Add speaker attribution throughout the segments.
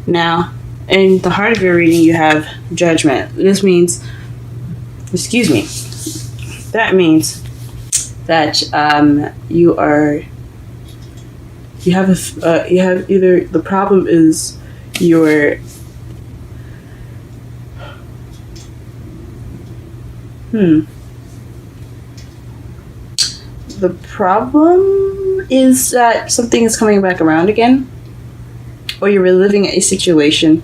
Speaker 1: Now, in the heart of your reading, you have Judgment. This means, excuse me, that means that you have either the problem is your the problem is that something is coming back around again, or you're reliving a situation.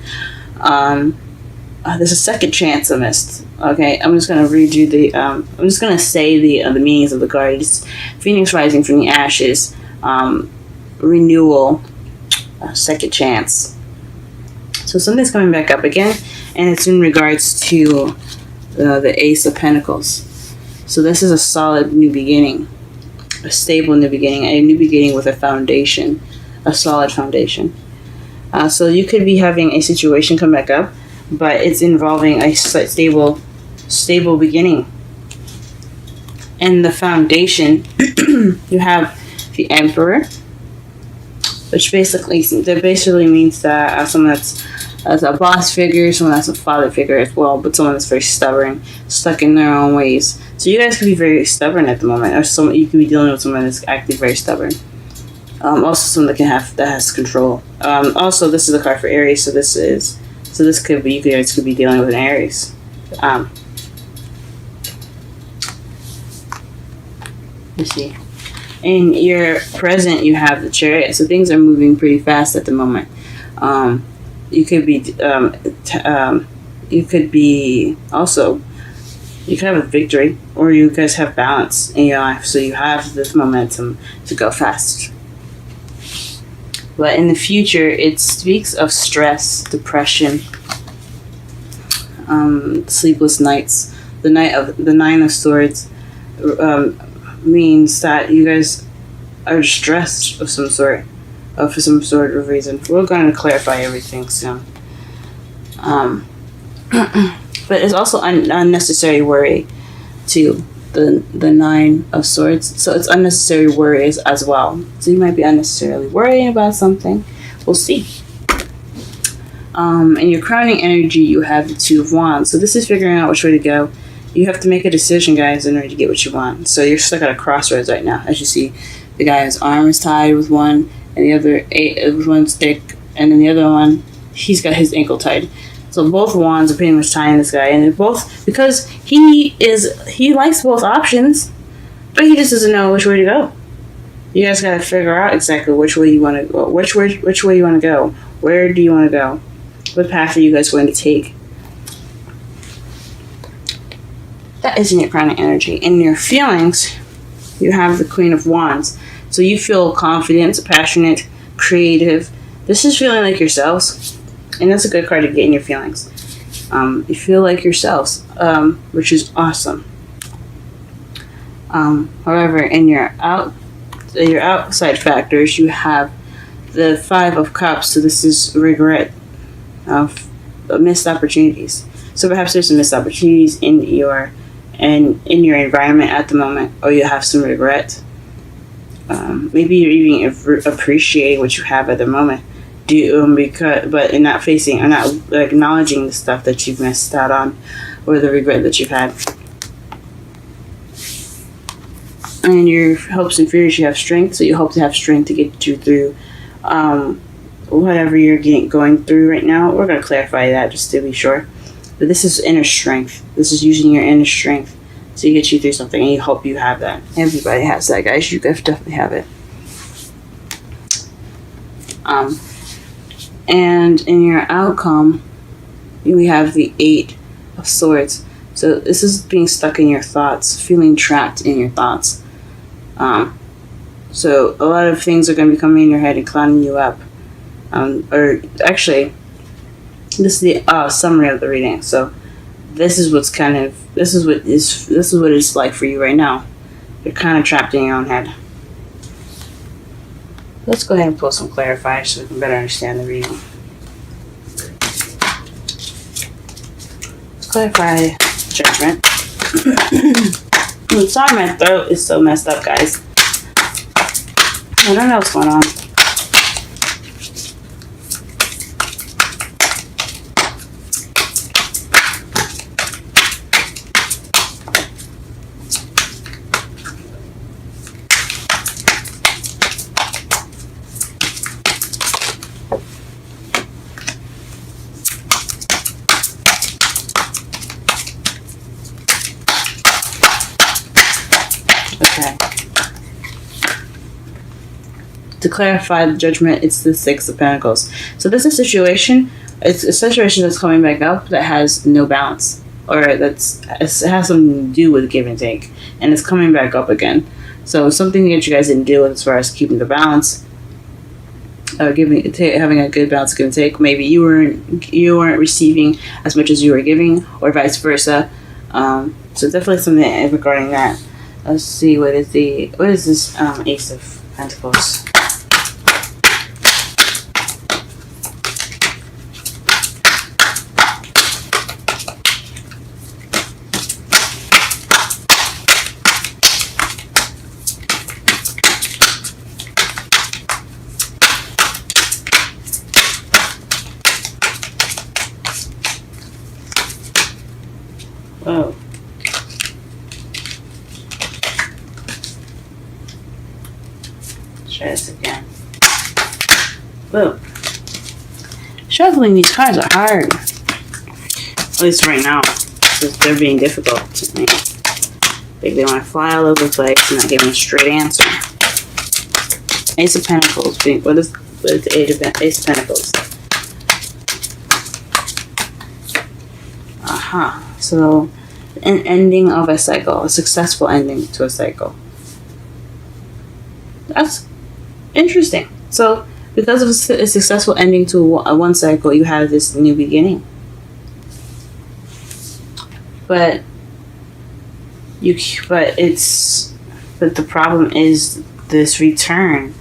Speaker 1: There's a second chance I missed. Okay, I'm just gonna read you the. I'm just gonna say the meanings of the cards. Phoenix rising from the ashes, renewal, second chance. So something's coming back up again, and it's in regards to the Ace of Pentacles. So this is a solid new beginning, a stable new beginning, a new beginning with a foundation, a solid foundation. So you could be having a situation come back up, but it's involving a stable beginning. And the foundation, you have the Emperor, which basically means that someone that's a boss figure, someone that's a father figure as well, but someone that's very stubborn, stuck in their own ways. So you guys could be very stubborn at the moment, or you could be dealing with someone that's acting very stubborn. Also, someone that has control. Also, this is a card for Aries, so this could be, you guys could be dealing with an Aries. Let's see. In your present, you have the Chariot, so things are moving pretty fast at the moment. You could have a victory, or you guys have balance in your life, so you have this momentum to go fast. But in the future, it speaks of stress, depression, sleepless nights. The Nine of Swords means that you guys are stressed of some sort, for some sort of reason. We're going to clarify everything soon. But it's also unnecessary worry too. The Nine of Swords, so it's unnecessary worries as well. So you might be unnecessarily worrying about something. We'll see. In your crowning energy, you have the Two of Wands. So this is figuring out which way to go. You have to make a decision, guys, in order to get what you want. So you're stuck at a crossroads right now. As you see, the guy's arm is tied with one, and the other with one stick, and then the other one, he's got his ankle tied. So both wands are pretty much tying this guy, and they're both, because he likes both options, but he just doesn't know which way to go. You guys gotta figure out exactly which way you want to go. Which way you want to go? Where do you want to go? What path are you guys going to take? That is in your crowning energy. In your feelings, you have the Queen of Wands. So you feel confident, passionate, creative. This is feeling like yourselves. And that's a good card to get in your feelings. You feel like yourselves, which is awesome. However, in your outside factors, you have the Five of Cups. So this is regret of missed opportunities. So perhaps there's some missed opportunities in your environment at the moment, or you have some regret. Maybe you're even appreciating what you have at the moment. But in not facing or not acknowledging the stuff that you've missed out on, or the regret that you've had. And your hopes and fears, you have strength, so you hope to have strength to get you through whatever you're going through right now. We're going to clarify that just to be sure. But this is inner strength. This is using your inner strength to get you through something, and you hope you have that. Everybody has that, guys. You guys definitely have it. And in your outcome, we have the Eight of Swords. So this is being stuck in your thoughts, feeling trapped in your thoughts. So a lot of things are going to be coming in your head and clouding you up. Or actually, this is the summary of the reading. So this is what it's like for you right now. You're kind of trapped in your own head. Let's go ahead and pull some clarifiers so we can better understand the reading. Let's clarify Judgment. I'm sorry, my throat is so messed up, guys. I don't know what's going on. to clarify the judgment, it's the Six of Pentacles. So this is a situation. It's a situation that's coming back up that has no balance, or it has something to do with give and take, and it's coming back up again. So something that you guys didn't deal with as far as keeping the balance, or having a good balance of give and take. Maybe you weren't receiving as much as you were giving, or vice versa. So definitely something regarding that. Let's see, what is this Ace of Pentacles? Whoa. Try this again. Whoa. Shuffling these cards are hard. At least right now. Because they're being difficult to me. They want to fly all over the place and not give me a straight answer. Ace of Pentacles. What is the Ace of Pentacles? So, an ending of a cycle, a successful ending to a cycle. That's interesting. So, because of a successful ending to one cycle, you have this new beginning. But the problem is this return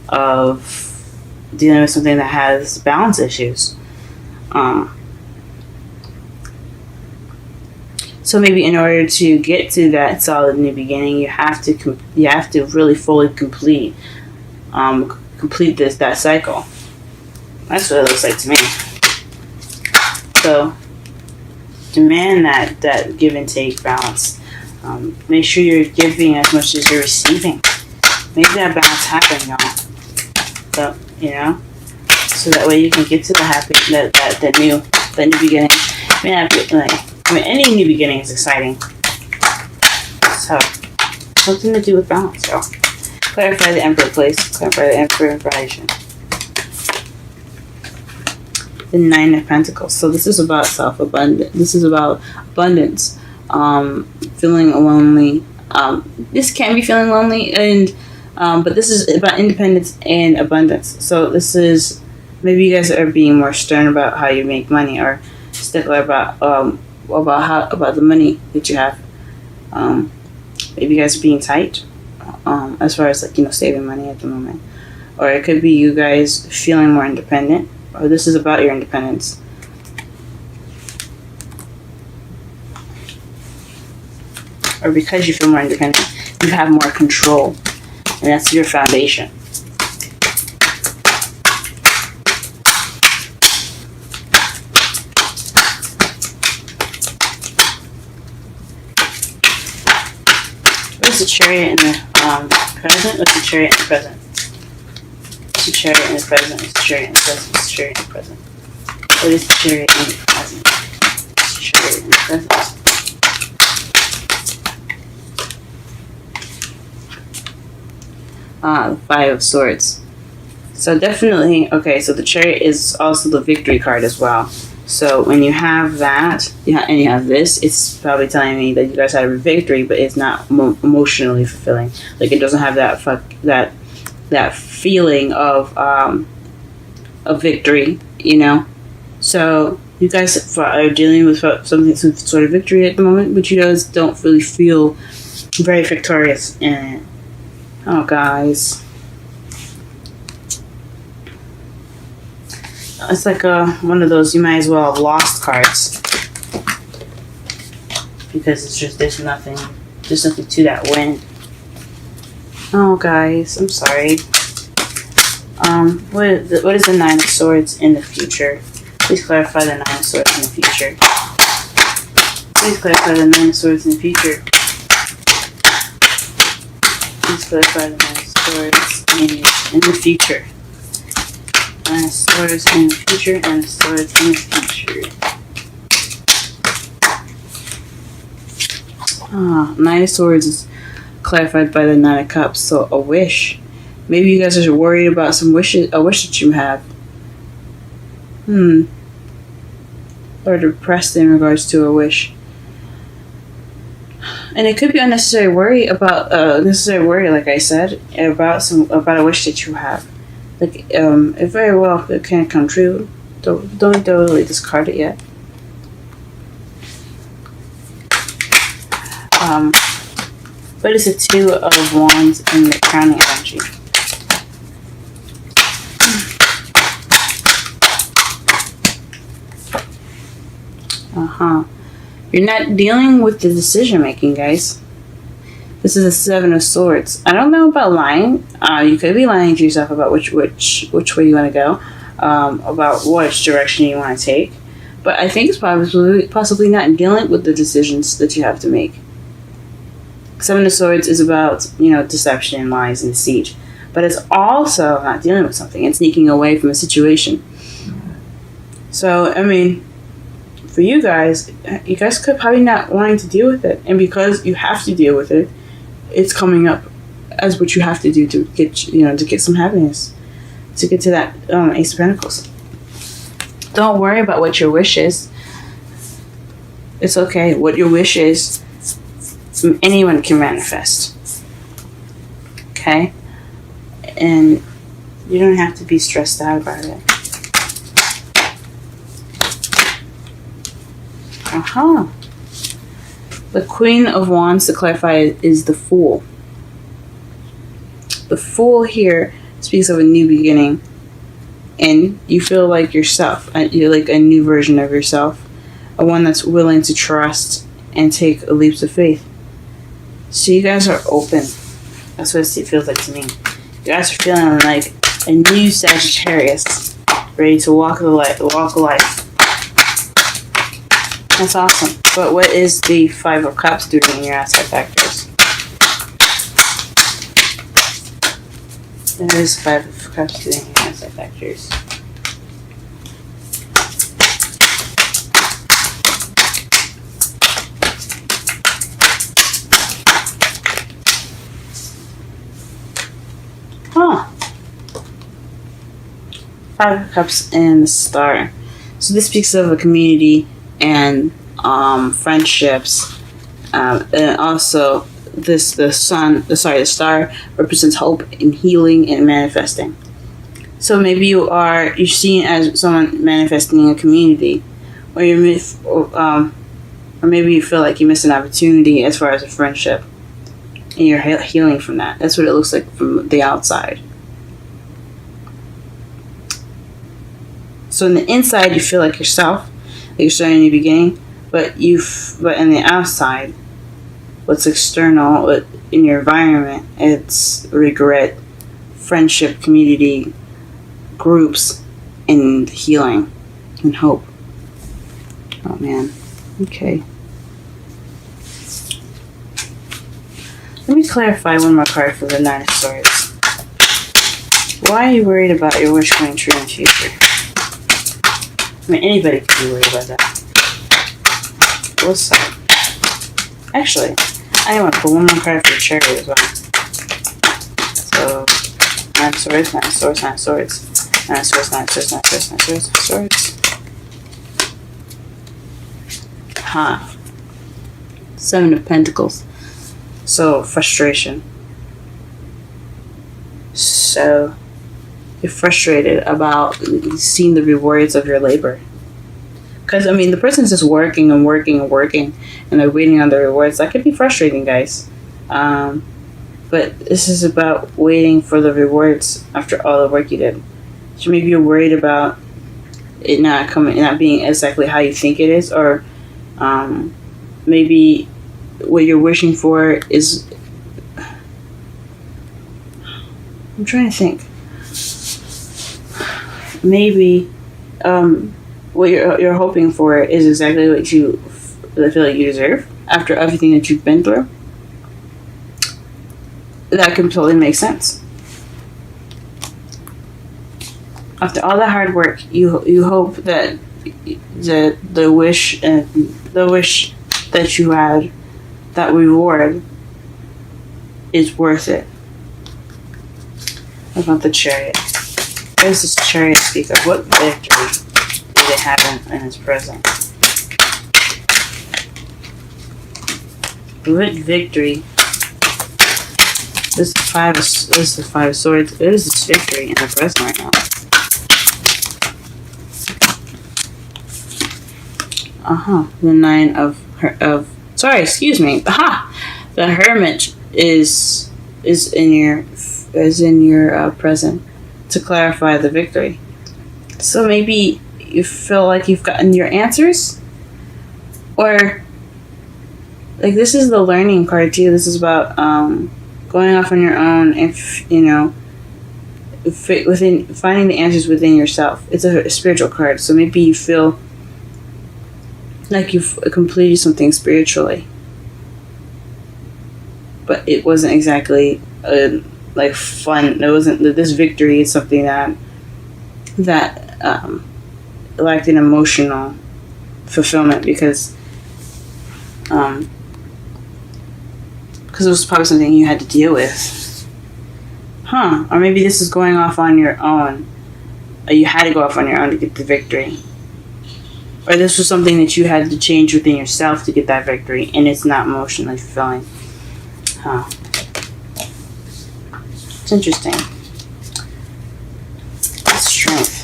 Speaker 1: of dealing with something that has balance issues. So maybe in order to get to that solid new beginning, you have to really fully complete that cycle. That's what it looks like to me. So demand that give and take balance. Make sure you're giving as much as you're receiving. Make that balance happen, y'all. So that way you can get to the new beginning. Any new beginning is exciting. So, something to do with balance, y'all. Clarify the Emperor, please. Clarify the Emperor information. The Nine of Pentacles. So this is about self-abundance. This is about abundance. Feeling lonely. This can be feeling lonely, but this is about independence and abundance. So this is, maybe you guys are being more stern about how you make money, or stickler about the money that you have. Maybe you guys are being tight as far as saving money at the moment, or it could be you guys feeling more independent, or this is about your independence. Or because you feel more independent, you have more control, and that's your foundation. What's the Chariot in the present? What's the Chariot in the present? What's the Chariot in the present? What's the Chariot in the present? What's the Chariot in the present? What is the Chariot in the present? What's the Chariot in the present? The Five of Swords. So definitely, okay, so the Chariot is also the victory card as well. So when you have that, and you have this, it's probably telling me that you guys have a victory, but it's not emotionally fulfilling. Like, it doesn't have that feeling of victory, So you guys are dealing with some sort of victory at the moment, but you guys don't really feel very victorious in it. Oh, guys. It's like one of those you might as well have lost cards, because it's just there's nothing to that win. Oh, guys, I'm sorry. What is the Nine of Swords in the future? Please clarify the Nine of Swords in the future. Please clarify the Nine of Swords in the future. Please clarify the Nine of Swords in the future. Nine of Swords in the future, and Swords in the future. Nine of Swords is clarified by the Nine of Cups. So a wish Maybe you guys are worried about a wish that you have. Or depressed in regards to a wish. And it could be unnecessary worry about like I said, about a wish that you have. Like it very well it can come true. Don't totally discard it yet. But it's a 2 of Wands in the crowning energy. You're not dealing with the decision making, guys. This is a 7 of Swords. I don't know about lying. You could be lying to yourself about which way you want to go, about which direction you want to take. But I think it's possibly not dealing with the decisions that you have to make. 7 of Swords is about, deception, lies, and deceit. But it's also not dealing with something. It's sneaking away from a situation. So, I mean, for you guys could probably not wanting to deal with it. And because you have to deal with it, it's coming up as what you have to do to get some happiness. To get to that Ace of Pentacles. Don't worry about what your wish is. It's okay. What your wish is, anyone can manifest. Okay? And you don't have to be stressed out about it. The Queen of Wands, to clarify, is the Fool. The Fool here speaks of a new beginning. And you feel like yourself. You're like a new version of yourself. A one that's willing to trust and take leaps of faith. So you guys are open. That's what it feels like to me. You guys are feeling like a new Sagittarius. Ready to walk life. That's awesome. But what is the 5 of Cups doing in your outside factors? What is 5 of Cups doing in your outside factors? Five of Cups and the Star. So this speaks of a community and friendships, and also the Star represents hope and healing and manifesting. So maybe you're seen as someone manifesting in a community, or or maybe you feel like you missed an opportunity as far as a friendship, and you're healing from that. That's what it looks like from the outside. So on the inside, you feel like yourself, like you're starting a new beginning, but on the outside, what's external in your environment, it's regret, friendship, community, groups, and healing and hope. Oh man. Okay. Let me clarify one more card for the 9 of Swords. Why are you worried about your wish coming true in the future? I mean, anybody could be worried about that. What's that? Actually, I want to put one more card for the Chariot as well. So, 9 of Swords, 9 of Swords, 9 of Swords, 9 of Swords, 9 of Swords, 9 of Swords, 9 of Swords, 9 of Swords. 7 of Pentacles. So, frustration. So, you're frustrated about seeing the rewards of your labor. Because, I mean, the person's just working and working and working, and they're waiting on the rewards. That could be frustrating, guys. But this is about waiting for the rewards after all the work you did. So maybe you're worried about it not being exactly how you think it is, or maybe what you're wishing for is... I'm trying to think. Maybe what you're hoping for is exactly what you feel like you deserve after everything that you've been through. That completely makes sense. After all the hard work, you hope that the wish that you had, that reward, is worth it. What about the Chariot? What does this Chariot speak of? What victory do they have in his present? What victory? This is the Five of Swords. What is this victory in the present right now? The Nine of sorry, excuse me. The Hermit is in your present to clarify the victory. So maybe you feel like you've gotten your answers, or like this is the learning card too. This is about going off on your own, if you know, within finding the answers within yourself. It's a spiritual card, so maybe you feel like you've completed something spiritually, but it wasn't exactly like fun. It wasn't this victory. Is something that lacked an emotional fulfillment because it was probably something you had to deal with. Or maybe this is going off on your own. Or you had to go off on your own to get the victory. Or this was something that you had to change within yourself to get that victory, and it's not emotionally fulfilling. It's interesting. Strength.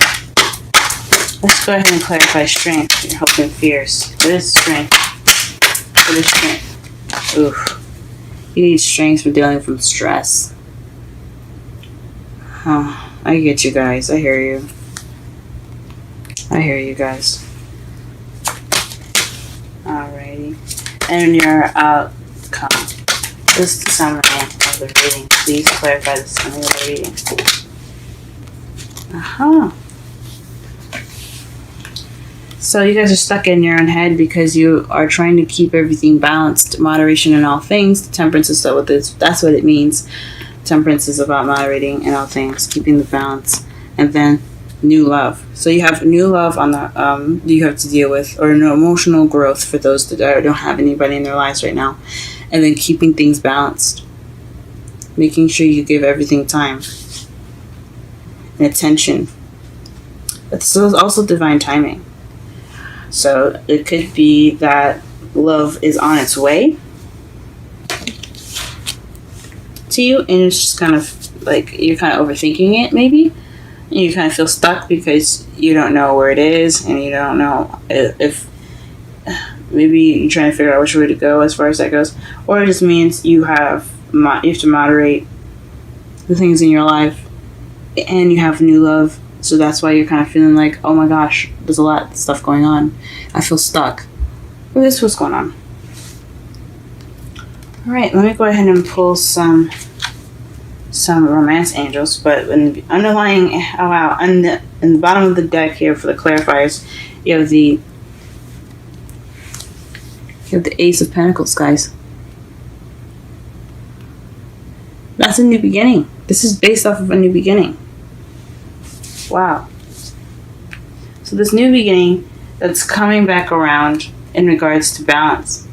Speaker 1: Let's go ahead and clarify strength, your hopes and fears. What is strength? What is strength? Oof. You need strength for dealing with stress. I get you guys. I hear you. I hear you guys. Alrighty. And your outcome. This is the summary of the reading. Please clarify the summary of the reading. So you guys are stuck in your own head because you are trying to keep everything balanced. Moderation in all things. Temperance is so that's what it means. Temperance is about moderating in all things, keeping the balance, and then new love. So you have new love on the you have to deal with, or no emotional growth for those that don't have anybody in their lives right now, and then keeping things balanced, making sure you give everything time and attention. But so it's also divine timing. So it could be that love is on its way to you, and it's just kind of like you're kind of overthinking it, maybe, and you kind of feel stuck because you don't know where it is, and you don't know if maybe you're trying to figure out which way to go as far as that goes, or it just means you have to moderate the things in your life, and you have new love. So that's why you're kind of feeling like, oh my gosh, there's a lot of stuff going on. I feel stuck. Well, this is what's going on. All right, let me go ahead and pull some romance angels. But in the underlying, in the bottom of the deck here for the clarifiers, you have the Ace of Pentacles, guys. That's a new beginning. This is based off of a new beginning. Wow. So this new beginning that's coming back around in regards to balance.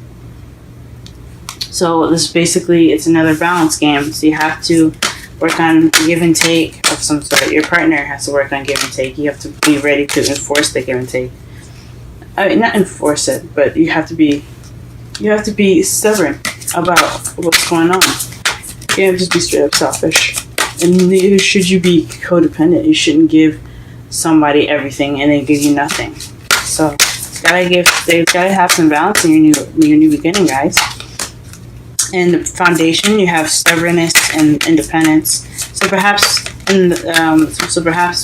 Speaker 1: So this basically, it's another balance game. So you have to work on give and take of some sort. Your partner has to work on give and take. You have to be ready to enforce the give and take. I mean, not enforce it, but you have to be stubborn about what's going on. You can't just be straight up selfish. And neither should you be codependent. You shouldn't give somebody everything and they give you nothing. So they've gotta have some balance in your new beginning, guys. And the foundation, you have stubbornness and independence. So perhaps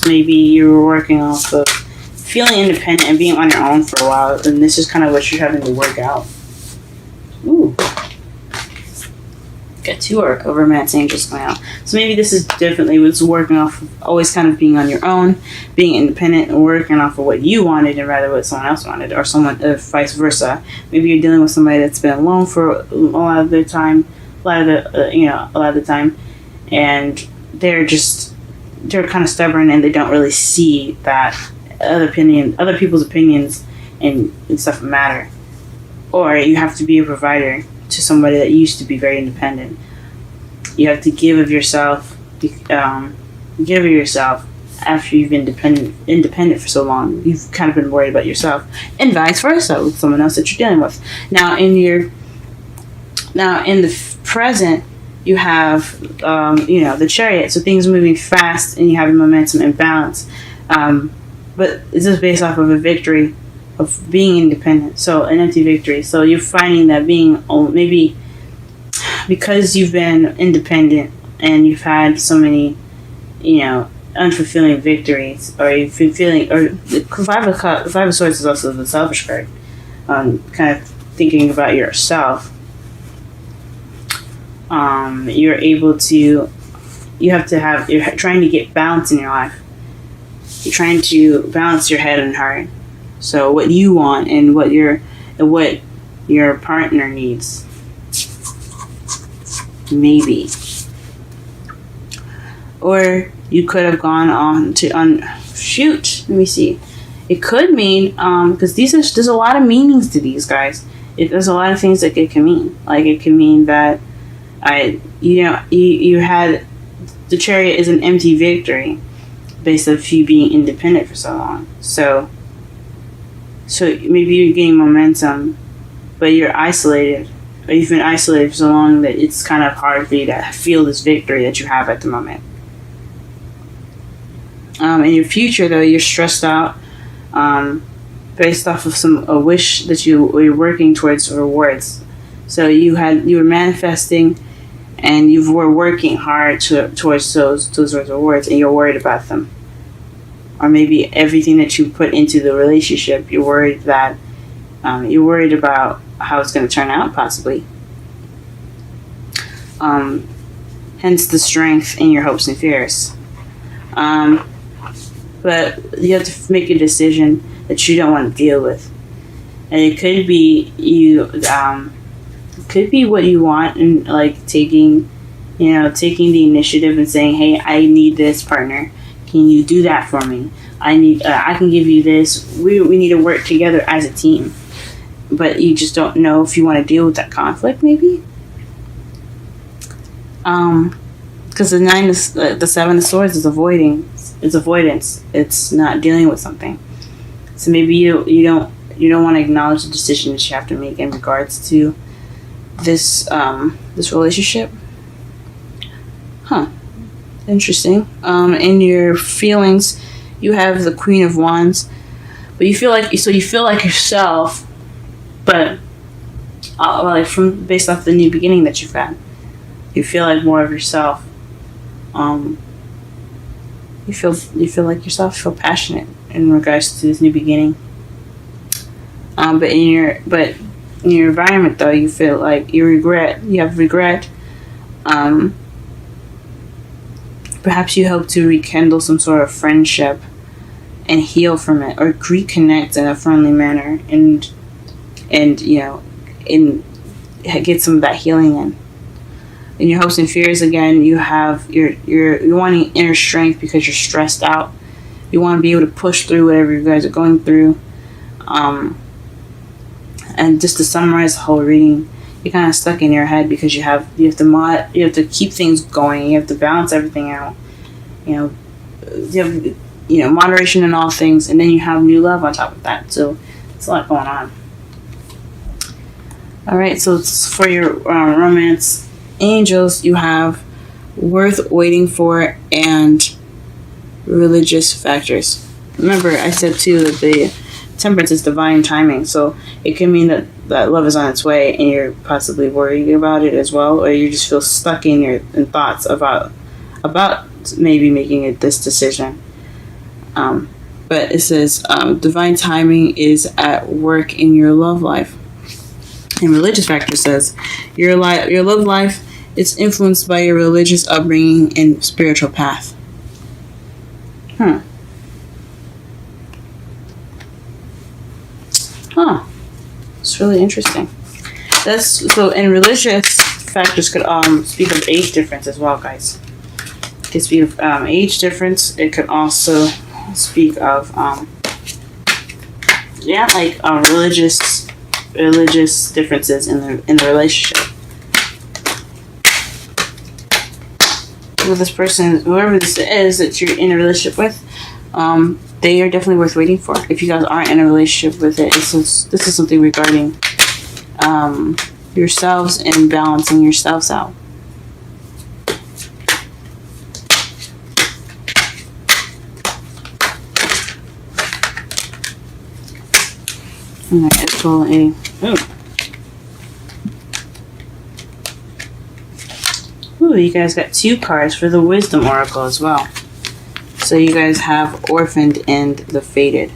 Speaker 1: maybe you were working off of feeling independent and being on your own for a while, and this is kind of what you're having to work out. Ooh. Got two romance angels going out. So maybe this is definitely what's working off of always kind of being on your own, being independent, and working off of what you wanted and rather what someone else wanted, or someone vice versa. Maybe you're dealing with somebody that's been alone for a lot of the time, and they're kind of stubborn and they don't really see that other people's opinions and stuff matter. Or you have to be a provider to somebody that used to be very independent. You have to give of yourself give of yourself after you've been independent for so long. You've kind of been worried about yourself, and vice versa with someone else that you're dealing with. Now in the present, you have the Chariot, so things moving fast and you have momentum and balance. But this is based off of a victory of being independent, so an empty victory. So you're finding that being maybe because you've been independent and you've had so many, unfulfilling victories, or you've been feeling, or the Five of Swords is also the selfish card, kind of thinking about yourself. You're trying to get balance in your life. You're trying to balance your head and heart. So what you want and what your partner needs. Maybe. Or you could have gone on to let me see. It could mean because there's a lot of meanings to these, guys. There's a lot of things that it can mean. Like it can mean that you had the Chariot is an empty victory based off you being independent for so long. So maybe you're getting momentum, but you're isolated, or you've been isolated for so long that it's kind of hard for you to feel this victory that you have at the moment. In your future, though, you're stressed out based off of a wish that you were working towards rewards. So you were manifesting, and you were working hard towards those rewards, and you're worried about them. Or maybe everything that you put into the relationship, you're worried about how it's going to turn out, possibly. Hence the strength in your hopes and fears. But you have to make a decision that you don't want to deal with, and it could be could be what you want, and like taking the initiative and saying, hey, I need this partner. Can you do that for me? I can give you this. We need to work together as a team. But you just don't know if you want to deal with that conflict, maybe. Because the Seven of Swords is avoiding. It's avoidance. It's not dealing with something. So maybe you don't want to acknowledge the decision that you have to make in regards to this relationship. Interesting. In your feelings, you have the Queen of Wands, but you feel like yourself, but based off the new beginning that you've had, you feel like more of yourself. You feel like yourself. You feel passionate in regards to this new beginning. But in your environment, though, you feel like you have regret. Perhaps you hope to rekindle some sort of friendship and heal from it, or reconnect in a friendly manner, and get some of that healing in. In your hopes and fears, again, you're wanting inner strength because you're stressed out. You want to be able to push through whatever you guys are going through. And just to summarize the whole reading, you're kind of stuck in your head because you have to keep things going. You have to balance everything out. You have moderation in all things, and then you have new love on top of that. So it's a lot going on. All right, so it's for your romance angels, you have worth waiting for and religious factors. Remember, I said too that the Temperance is divine timing, so it can mean that love is on its way and you're possibly worried about it as well, or you just feel stuck in thoughts about maybe making this decision. But it says divine timing is at work in your love life. And religious factor says your love life is influenced by your religious upbringing and spiritual path. It's really interesting. And religious factors could speak of age difference as well, guys. It could speak of age difference. It could also speak of religious differences in the relationship. with this person, whoever this is that you're in a relationship with, they are definitely worth waiting for. If you guys aren't in a relationship with it, this is something regarding yourselves and balancing yourselves out. Alright, let's pull a... Ooh, you guys got 2 cards for the Wisdom Oracle as well. So you guys have Orphaned and the Fated.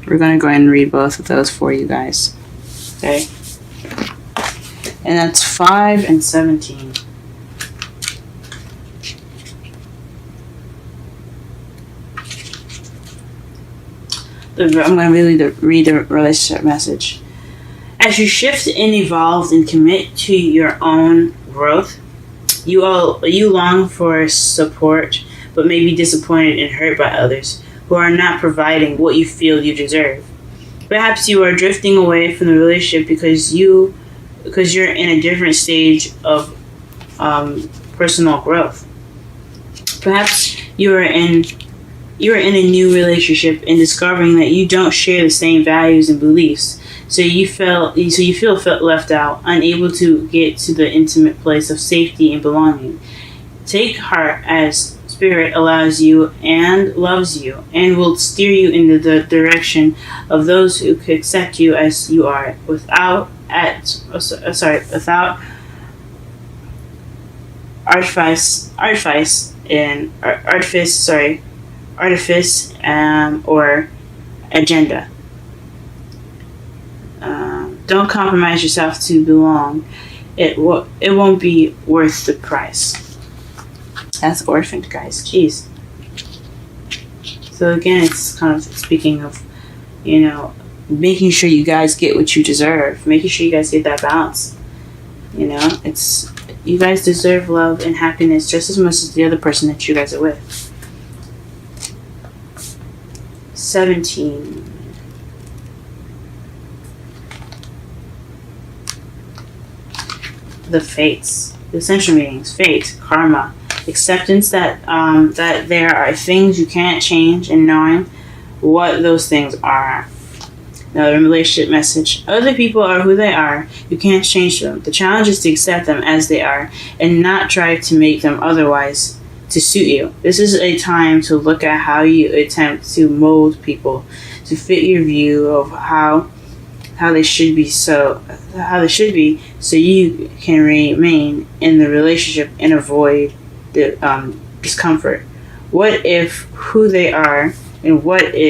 Speaker 1: We're going to go ahead and read both of those for you guys. Okay? And that's 5 and 17. I'm going to read the relationship message. As you shift and evolve and commit to your own growth, you long for support, but may be disappointed and hurt by others who are not providing what you feel you deserve. Perhaps you are drifting away from the relationship because you're in a different stage of personal growth. Perhaps you are in a new relationship and discovering that you don't share the same values and beliefs. So you feel left out, unable to get to the intimate place of safety and belonging. Take heart, as Spirit allows you and loves you, and will steer you in the direction of those who could accept you as you are, without artifice or agenda. Don't compromise yourself to belong. It won't be worth the price. That's Orphaned, guys. Jeez. So again, it's kind of speaking of, making sure you guys get what you deserve. Making sure you guys get that balance. It's you guys deserve love and happiness just as much as the other person that you guys are with. 17. The fates, the essential meanings: fate, karma, acceptance that there are things you can't change, and knowing what those things are. Another relationship message: other people are who they are. You can't change them. The challenge is to accept them as they are and not try to make them otherwise to suit you. This is a time to look at how you attempt to mold people to fit your view of how they should be, so you can remain in the relationship and avoid the discomfort. What if who they are and whatever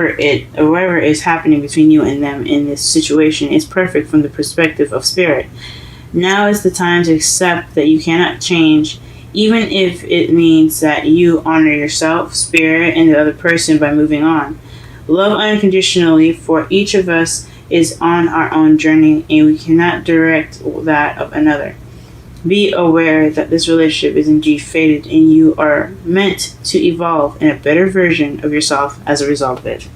Speaker 1: is happening between you and them in this situation is perfect from the perspective of Spirit? Now is the time to accept that you cannot change, even if it means that you honor yourself, Spirit, and the other person by moving on. Love unconditionally, for each of us is on our own journey, and we cannot direct that of another. Be aware that this relationship is indeed fated, and you are meant to evolve in a better version of yourself as a result of it.